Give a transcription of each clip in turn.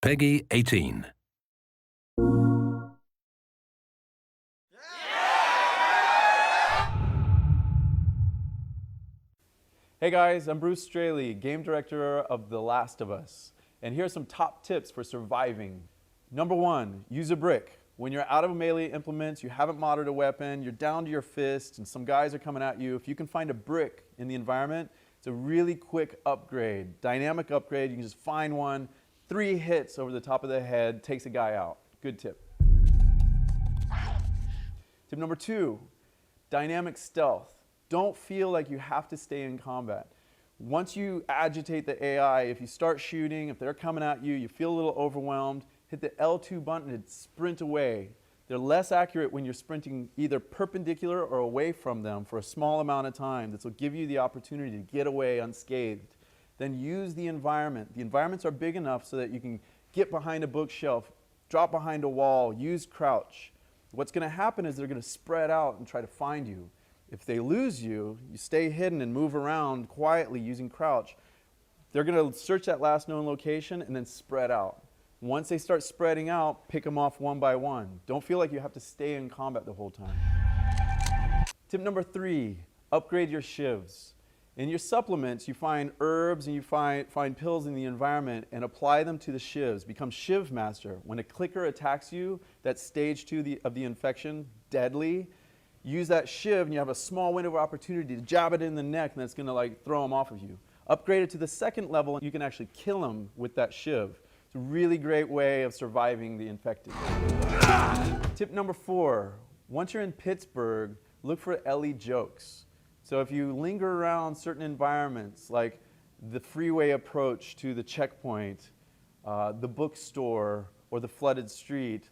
Peggy 18. Hey guys, I'm Bruce Straley, game director of The Last of Us. And here are some top tips for surviving. Number 1, use a brick. When you're out of melee implements, you haven't modded a weapon, you're down to your fist, and some guys are coming at you, if you can find a brick in the environment, it's a really quick upgrade, dynamic upgrade. You can just find one, 3 hits over the top of the head, takes a guy out. Good tip. Tip number 2, dynamic stealth. Don't feel like you have to stay in combat. Once you agitate the AI, if you start shooting, if they're coming at you, you feel a little overwhelmed, hit the L2 button and sprint away. They're less accurate when you're sprinting either perpendicular or away from them for a small amount of time. This will give you the opportunity to get away unscathed. Then use the environment. The environments are big enough so that you can get behind a bookshelf, drop behind a wall, use crouch. What's going to happen is they're going to spread out and try to find you. If they lose you, you stay hidden and move around quietly using crouch. They're going to search that last known location and then spread out. Once they start spreading out, pick them off one by one. Don't feel like you have to stay in combat the whole time. Tip number 3, upgrade your shivs. In your supplements, you find herbs and you find pills in the environment and apply them to the shivs. Become Shiv Master. When a clicker attacks you, that's stage 2 of the infection, deadly. Use that shiv and you have a small window of opportunity to jab it in the neck, and that's going to throw them off of you. Upgrade it to the 2nd level and you can actually kill them with that shiv. It's a really great way of surviving the infected. Tip number 4, once you're in Pittsburgh, look for Ellie jokes. So if you linger around certain environments like the freeway approach to the checkpoint, the bookstore, or the flooded street,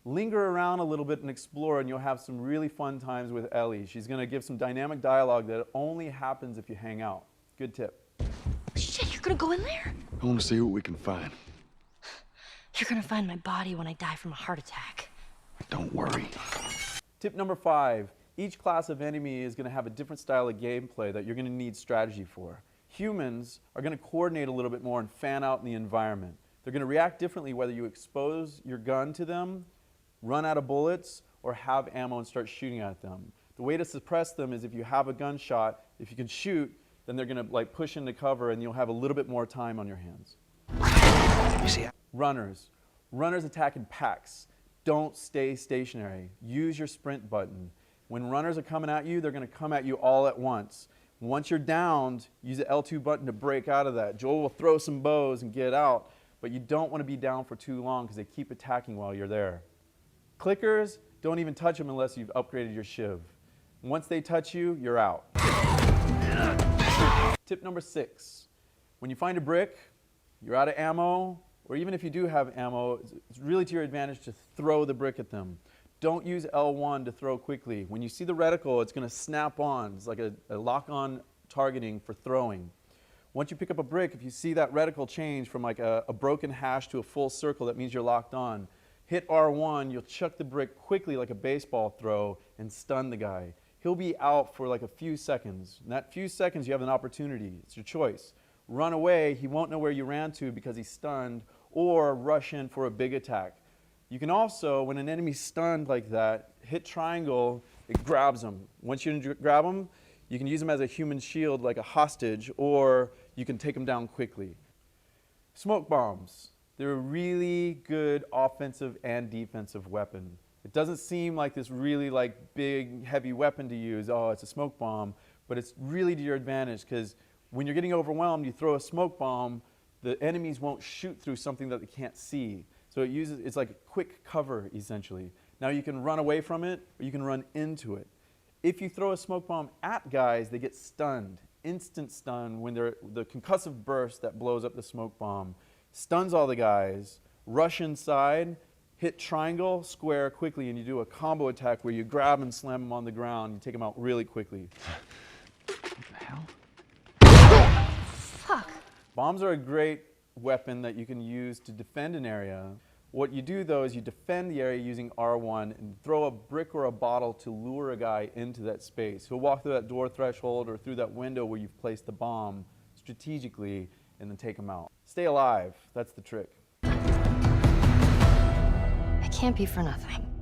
linger around a little bit and explore, and you'll have some really fun times with Ellie. She's going to give some dynamic dialogue that only happens if you hang out. Good tip. Shit, you're gonna go in there? I want to see what we can find. You're gonna find my body when I die from a heart attack. Don't worry. Tip number 5, each class of enemy is going to have a different style of gameplay that you're going to need strategy for. Humans are going to coordinate a little bit more and fan out in the environment. They're going to react differently whether you expose your gun to them, run out of bullets, or have ammo and start shooting at them. The way to suppress them is if you have a gunshot, if you can shoot, then they're going to push into cover and you'll have a little bit more time on your hands. You see, Runners. Runners attack in packs. Don't stay stationary. Use your sprint button. When runners are coming at you, they're going to come at you all at once. Once you're downed, use the L2 button to break out of that. Joel will throw some bows and get out, but you don't want to be down for too long because they keep attacking while you're there. Clickers, don't even touch them unless you've upgraded your shiv. Once they touch you, you're out. Tip number 6, when you find a brick, you're out of ammo, or even if you do have ammo, it's really to your advantage to throw the brick at them. Don't use L1 to throw quickly. When you see the reticle, it's going to snap on. It's like a lock-on targeting for throwing. Once you pick up a brick, if you see that reticle change from a broken hash to a full circle, that means you're locked on. Hit R1, you'll chuck the brick quickly like a baseball throw and stun the guy. He'll be out for a few seconds. In that few seconds, you have an opportunity. It's your choice. Run away, he won't know where you ran to because he's stunned, or rush in for a big attack. You can also, when an enemy's stunned like that, hit triangle, it grabs them. Once you grab them, you can use them as a human shield like a hostage, or you can take them down quickly. Smoke bombs. They're a really good offensive and defensive weapon. It doesn't seem like this really big, heavy weapon to use. Oh, it's a smoke bomb. But it's really to your advantage because when you're getting overwhelmed, you throw a smoke bomb, the enemies won't shoot through something that they can't see. So it's like a quick cover, essentially. Now you can run away from it, or you can run into it. If you throw a smoke bomb at guys, they get stunned. Instant stun when the concussive burst that blows up the smoke bomb stuns all the guys, rush inside, hit triangle, square quickly, and you do a combo attack where you grab and slam them on the ground. You take them out really quickly. what the hell? Fuck. Bombs are a great weapon that you can use to defend an area. What you do, though, is you defend the area using R1 and throw a brick or a bottle to lure a guy into that space. He'll walk through that door threshold or through that window where you've placed the bomb strategically and then take him out. Stay alive. That's the trick. can't be for nothing.